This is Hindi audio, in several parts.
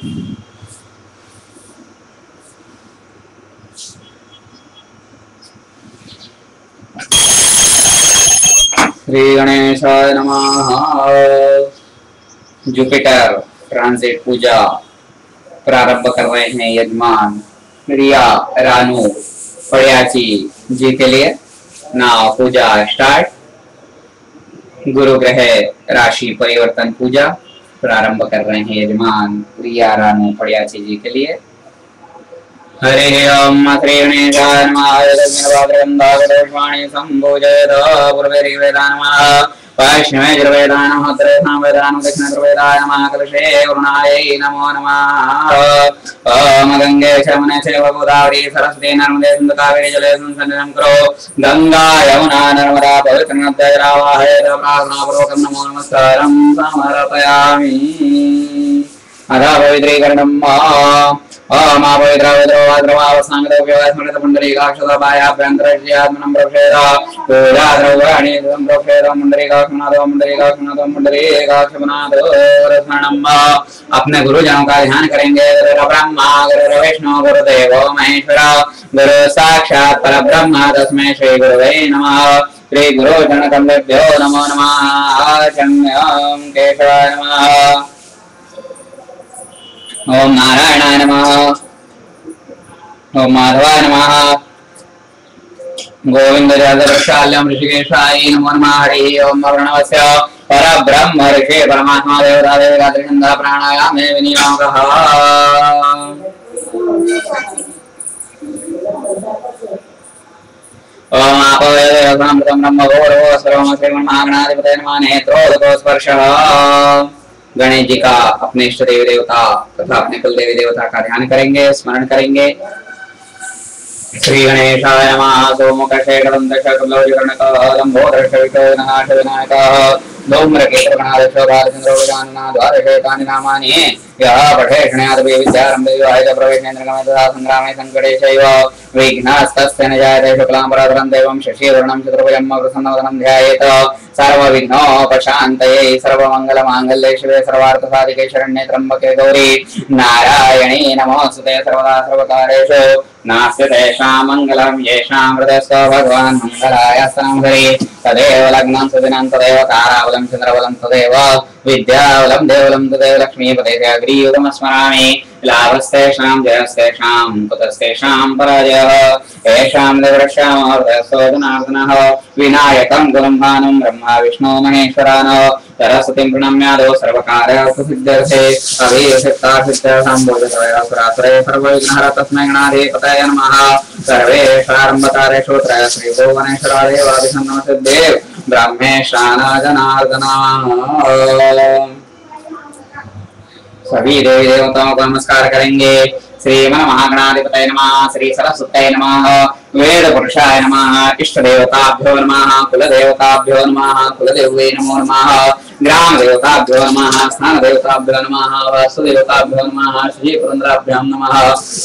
श्री गणेशाय नमः। जुपिटर ट्रांजिट पूजा प्रारंभ कर रहे हैं यजमान रिया रानू पड़ियाची जी के लिए। नाव पूजा स्टार्ट। गुरु ग्रह राशि परिवर्तन पूजा प्रारंभ कर रहे हैं यजमान रिया रानू पड़ियाची जी के लिए। हरे ओम श्री गणेशाय नमः। संभोजयत पूर्वेदानमः वैष्णवेर्वेदानमः उत्तरेवेदानमः दक्षिणवेदाय नमः कलशे वरुणायै नमो नमः। ओम गंगे शमने चैव गोदावरी सरस्वती नर्मदे सिन्धु कावेरी जलेऽस्मिन् सन्निधिं कुरु। गंगा यमुना नर्मदा पवित्र नद्यैरावाहयेत प्रार्थनापूर्वकं नमो नमस्कारं समर्पयामि। अथ पवित्रीकरणम् ओम पवित्रवस्मृतपुण्डरीकाक्षदाभ्याभ्यन्तरस्यात्मनं प्रक्षेद पूजाद्रव्याणि प्रक्षेद पुण्डरीकाक्षनाथो पुण्डरीकाक्षनाथो पुण्डरीकाक्षनाथो स्मरणम्। अपने गुरुजनों का ध्यान करेंगे। गुरु ब्रह्मा गुरु विष्णु गुरुदेवो महेश्वरा गुरु साक्षात् परब्रह्म तस्मै श्री गुरुवे नमः। श्री गुरु जनकमलेभ्यो नमो नमः। शम्यं केशवाय नमः। ओम नारायणाय नमः। ओम माधवाय नमः। गोविंद जगदशाल्यं ऋषिकेशाय नमो नमः। हरि ओम प्रणवस्य परब्रह्म ऋषि परमात्मा देवता देवता प्राणायामे विनियोगः। ओम आपोयमृतं ब्रह्म भूर्भुवः सर्वं श्रीमन्महागणाधिपतये नमः। नेत्रोदको स्पर्शः। गणेश जी का अपने इष्ट देवी देवता तथा अपने कुल देवी देवता का ध्यान करेंगे, स्मरण करेंगे। श्री गणेशाय नमः। सोमुखशेखरं दशकलौजकर्णकः लम्बोदरशविनाश विनायकः धूम्रकेतुर्गणाध्यक्षो बालचन्द्रो द्वादशेतानि नामानि यः पठे शृणुयादपि विद्यारम्भे विवाहित प्रवेशेन्द्रगमे तथा सङ्ग्रामे सङ्कटे चैव विघ्नस्तस्य न जायते। शुक्लां परतरं देवं शशिवर्णं चतुर्भुजं प्रसन्नवदनं ध्यायेत्। सर्वविघ्नोपशान्तये सर्वमङ्गलमाङ्गल्ये शिवे सर्वार्थसाधिके शरण्ये त्र्यम्बके गौरी नारायणी नमोऽस्तुते। सर्वदा सर्वकारेषु नास्ति तेषां मङ्गलं येषां हृदयस्थो भगवान् मङ्गलायास्तनं हरि। तदेव लग्नं सुदिनं तदेव ताराबलं चन्द्रबलं तदेव विद्याबलं देवबलं तदेव लक्ष्मीपते अग्रीयुगं स्मरामि। लाभस्तेषां जयस्तेषां कुतस्तेषां पराजयः। येषां देवरक्षां हृदयस्थो जनार्दनः विनायकं गुरुं भानुं ब्रह्मा विष्णु महेश्वरान् सरस्वतीं प्रणम्यादो सर्वकार्यसिद्ध्यर्थे अभिषिक्तासिद्ध्यसम्भोजतवयासुरासुरे सर्वविघ्नहर तस्मै गणाधिपतये नमः। सर्वेषारम्भकारेषु त्रयः श्रीभुवनेश्वरादेवाभिसन्नमसिद्धे ब्रह्मेशान जनार्दना। सभी देवी देवताओं को नमस्कार करेंगे। श्रीमन महागणाधिपतये नमः। श्री सरस्वत्यै नमः। वेद पुरुषाय नमः। इष्ट देवताभ्यो नमः। कुल देवताभ्यो नमः। कुलदेवये नमो नमः। ग्राम देवताभ्यो नमः। स्थान देवताभ्यो नमः। वास्तु देवताभ्यो नमः। श्री पुरंदराभ्यां नमः।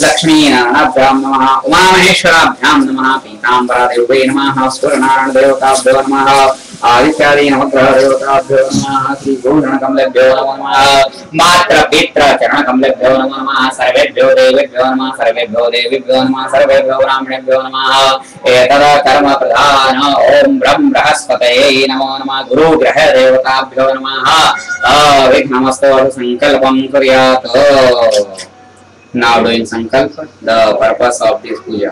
लक्ष्मी नारायणाभ्यां नमः। उमा महेश्वराभ्यां नमः। पीताम्बरा देवये नमः। सूर्यनारायण देवताभ्यो नमः। आदित्यादि नवग्रह देवताभ्यो नमः। श्री गोगणकमलेभ्यो नमो नमः। मात्र पित्र चरण कमलेभ्यो नमो नमः। सर्वेभ्यो देवेभ्यो नमः। सर्वेभ्यो देवीभ्यो नमः। सर्वेभ्यो ब्राह्मणेभ्यो नमः। एतदा कर्म प्रधान ओम ब्रह्म बृहस्पतये नमो नमः। गुरु ग्रह देवताभ्यो नमः। अविघ्नमस्तु संकल्पं कुर्यात्। Now doing sankalp, the purpose of this puja.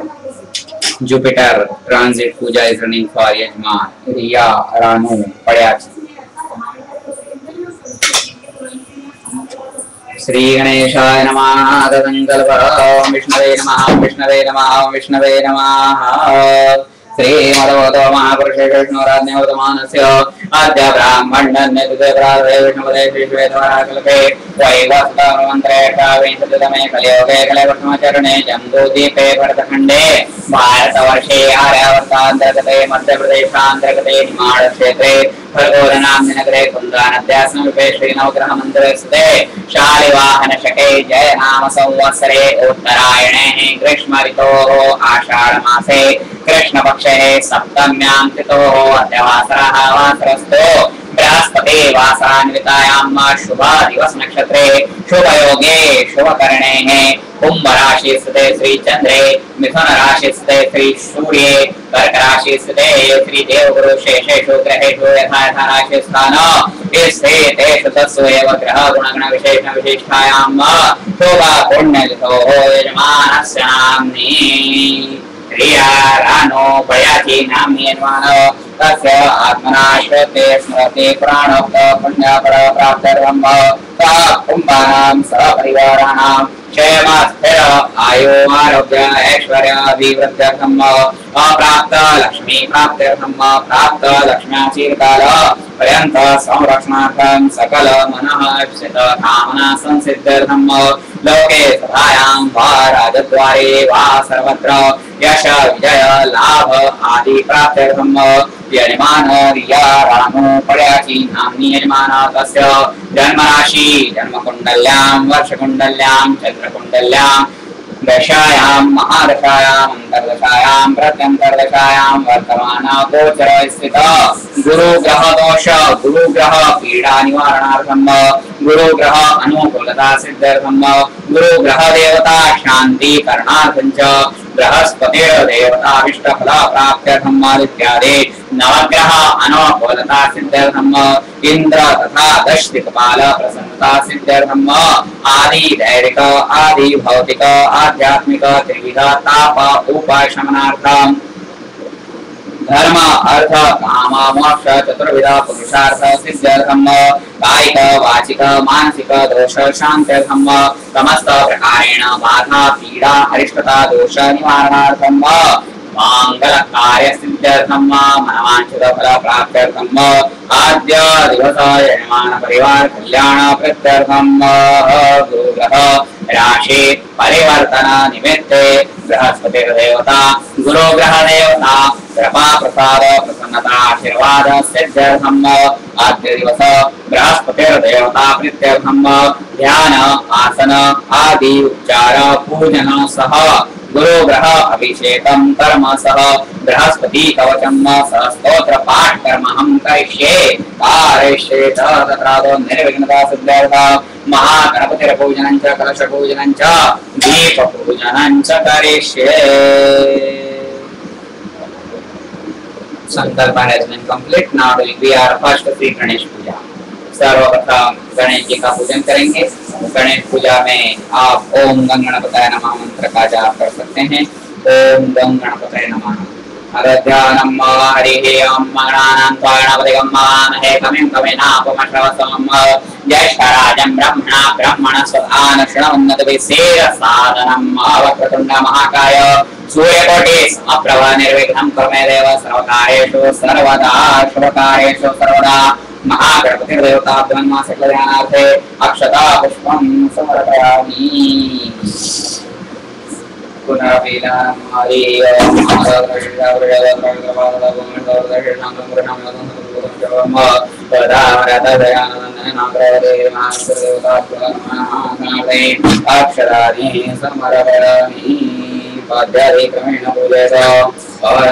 Jupiter transit puja is running for Yajman Riya Ranu Padayachi. Shri गणेशाय नमः। संकल्प विष्णवे नमः। विष्णवे नमः। विष्णवे नमः। श्रीमदवतो महापुरुषे विष्णुराज्ञोतमानस्य अद्य ब्राह्मण्यन्यते प्रातः विष्णुपदे श्रीश्वेतवराकल्पे वैवस्वतमन्त्रे विंशतितमे कलियुगे कलिवर्तमचरणे जम्बूद्वीपे भरतखण्डे भारतवर्षे आर्यावर्तान्तर्गते मध्यप्रदेशान्तर्गते हिमालयक्षेत्रे खगोलनाम्निनगरे कुन्दानद्यासनविपे श्रीनवग्रहमन्दिरे स्थिते शालिवाहनशके जयनाम संवत्सरे उत्तरायणे ग्रीष्म ऋतोः आषाढमासे कृष्णपक्षे सप्तम्यां तिथोः अद्यवासरः वासरस्थो बृहस्पति वासरान्वितायां शुभ दिवस नक्षत्रे शुभ योगे शुभ करणे कुंभ राशि स्थिते श्री चंद्रे मिथुन राशि स्थिते श्री सूर्ये कर्क राशि स्थिते श्री देवगुरु शेषेषु ग्रहेषु यथा यथा राशि स्थान स्थितेषु तत्सु एव ग्रह गुणगण विशेषण विशिष्टायां शुभ पुण्यलितो यजमानस्य नाम्नि प्रियारानोपयाति नाम्येन्वान तस्य आत्मना श्रुते स्मरते प्राणोक्त पुण्यपर प्राप्तर्वं कुम्भानां सपरिवाराणां क्षेमस्थिर आयु आरोग्य ऐश्वर्य अभिवृद्ध्यर्थम् अप्राप्त लक्ष्मी प्राप्त्यर्थम् प्राप्त लक्ष्म्याचीरकाल पर्यन्त संरक्षणार्थं सकल मनः इप्सित कामना संसिद्ध्यर्थम् लोके सभायां वा राजद्वारे वा सर्वत्र यश विजय लाभ आदि प्राप्त्यर्थम् यजमान रियारानोपयाति नाम्नि यजमान तस्य जन्मराशि जन्मकुण्डल्यां वर्षकुण्डल्यां चन्द्रकुण्डल्यां दशायां महादशायां अंतर्दशायां प्रत्यंतर्दशायां वर्तमान गोचर स्थित गुरु ग्रह दोष गुरु ग्रह पीड़ा निवारणार्थं गुरु ग्रह अनुकूलता सिद्ध्यर्थं गुरु ग्रह देवता शांति करणार्थं च बृहस्पतिर्देवताभीष्ट फल प्राप्त्यर्थं इत्यादि नवग्रह अनुकूलता सिद्ध्यर्थं इंद्र तथा दश दिक्पाल प्रसन्नता सिद्ध्यर्थं आदि दैविक आदि भौतिक आध्यात्मिक त्रिविध ताप उपाशमनार्थं धर्म अर्थ काम मोक्ष चतुर्विध पुरुषार्थ सिद्ध्यर्थं कायिक वाचिक मानसिक दोष शान्त्यर्थं समस्त प्रकारेण बाधा पीड़ा अरिष्टता दोष निवारणार्थं मांगल कार्य सिद्ध्यर्थं मनवांछित फल प्राप्त्यर्थं आद्य दिवस यजमान परिवार कल्याण प्रत्यर्थं गुरुग्रह राशि परिवर्तन निमित्ते बृहस्पतिर्देवता गुरुग्रह देवता कृपा प्रसाद प्रसन्नता आशीर्वाद सिद्ध्यर्थं आद्य दिवस बृहस्पतिर्देवता प्रीत्यर्थं ध्यान आसन आदि उपचार पूजन सह गुरु ग्रह अभिषेकं कर्म सह बृहस्पति कवचम सह स्तोत्र पाठ कर्म हम करिष्ये तत्रादो निर्विघ्नता सिद्ध्यर्थं महागणपतिर पूजनं च कलश पूजनं च दीप पूजनं च करिष्ये। संकल्प has been complete. Now we are first Sri Ganesh Puja. सर्वप्रथम गणेश जी का पूजन करेंगे। गणेश पूजा में आप ओम गं गणपतये नमः मंत्र का जाप कर सकते हैं। ओम गं गणपतये नमः। अरध्यानं हरिः ओम मगनानां त्वाणपतिगं महे कविं कविनापमश्रवसमं ज्येष्ठराजं ब्रह्मणा ब्रह्मणस्वधान शृण्वन्नतभिः वक्रतुण्ड महाकाय सूर्यकोटि समप्रभ निर्विघ्नं कुरु मे देव सर्वकार्येषु सर्वदा शुभकार्येषु सर्वदा महागणपतिर्देवताभ्यं सकलध्यानार्थे अक्षता पुष्पं समर्पयामि। क्रमेण पूजयत ओम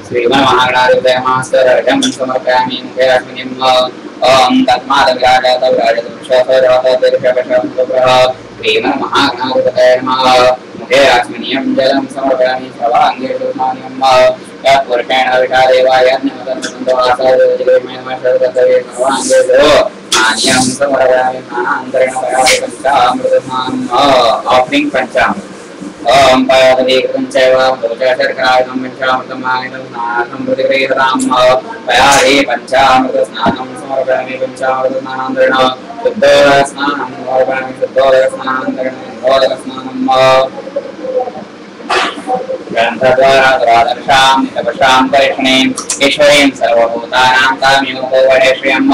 श्रीमन्महागणाधिपतये नमः समर्पयामि मुखे अस्मिन् ओम तस्माद् श्रीमन्महागणाधिपतये नमः मुखे अस्मिन् जलं समर्पयामि सर्वाङ्गे सुमान्यं पुरुषेण विषादेवाय नान्यं समर्पयामि स्नानान्तरेण पयादिकञ्चामृतस्नानम् ऑफरिंग पंचामृत ओम पयादिकृतं चैव शर्करायुधं पञ्चामृतं मानितं स्नानार्थं प्रतिगृह्यतां पयादि पञ्चामृतस्नानं समर्पयामि पञ्चामृतस्नानान्तरेण शुद्धोदकस्नानं समर्पयामि शुद्धोदकस्नानान्तरेण शुद्धोदकस्नानं ग्रन्थद्वारा दुरादर्शां तपसां परिष्णीं ईश्वरीं सर्वभूतानां कामिनो वरेश्रियं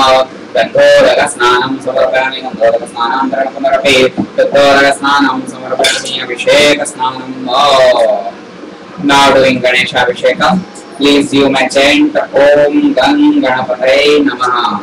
गन्धोदकस्नानं समर्पयामि गन्धोदकस्नानान्तरेण पुनरपि शुद्धोदकस्नानं समर्पयामि अभिषेकस्नानं। Now doing Ganeshābhishekam, please you may chant Om Gang Ganapataye Namaha.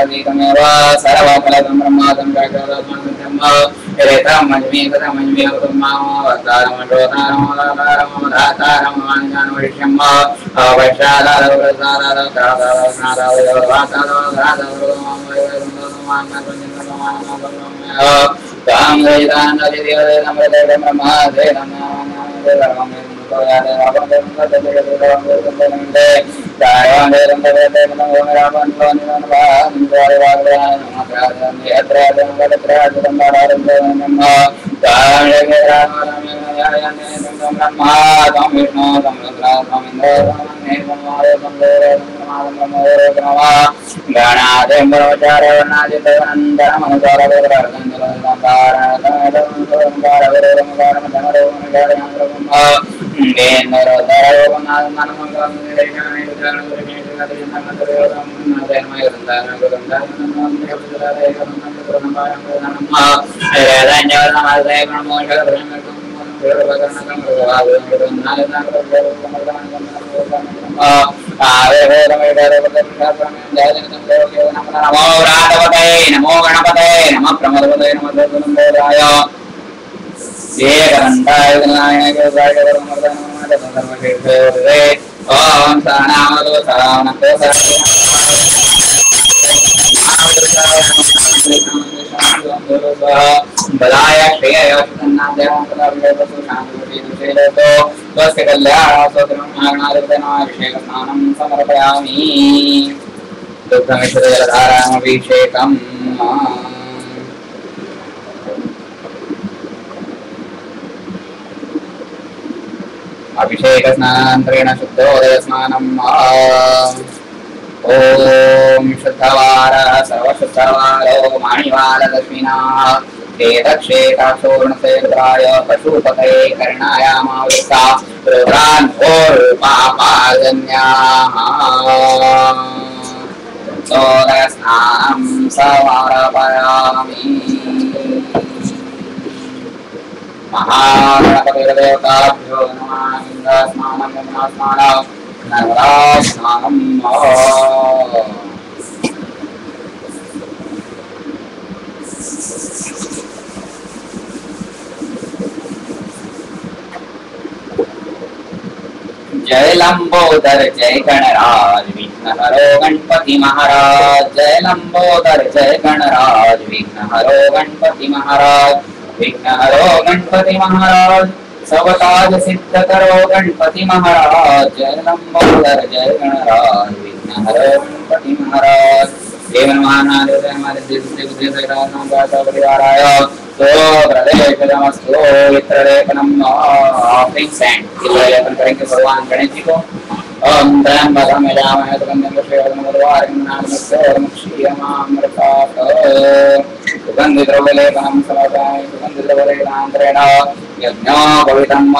सर्वगतमेव सर्वफलदं ब्रह्मादं जगदं ब्रह्म एतं मन्मे ततं मन्मे उत्तमं वक्तारं धातारं मानजानविष्यं नमो गणपते नमः प्रमदपते नमः देवाय ओम सहनावतु सहनस्तु बलाय श्रेय स्वस्य कल्याणाभिषेकस्नानं समर्पयामि दुग्धमिश्रजलधारामभिषेकम् अभिषेक स्नानान्तरेण शुद्धोदय स्नानम् ओम शुद्धवारः सर्वशुद्धवारो माणिवाललक्ष्मीनाः वेदक्षेताक्षोर्णसेन्द्राय पशुपतये कर्णायामावृता रुद्रान्धोर्पापाजन्याः सोदस्नानं समर्पयामि महागणपतिर्देवताभ्यो नमः इन्द्रस्नानं यमुनास्नानं नर्मदास्नानं जय लंबोदर जय गणराज विघ्नहरो गणपति महाराज जय लंबोदर जय गणराज विघ्नहरो गणपति महाराज विघ्नहरो गणपति महाराज सब काज सिद्ध करो गणपति महाराज जय लंबोदर जय गणराज विघ्नहरो गणपति महाराज देवन महानादेव हमारे देश से बुद्धि से राम का परिवाराय तो प्रदेश नमस्तु वित्रलेपनम ऑफरिंग सैंड लेपन करेंगे भगवान गणेश जी को ओम त्र्यंबकं यजामहे सुगंधिं पुष्टिवर्धनमुर्वारुकं नामस्तोत्रमक्षीयमामृतात् सुगन्धिद्रव्यलेपनं समर्पयामि सुगन्धिद्रव्यलेपनान्तरेण यज्ञोपवीतम्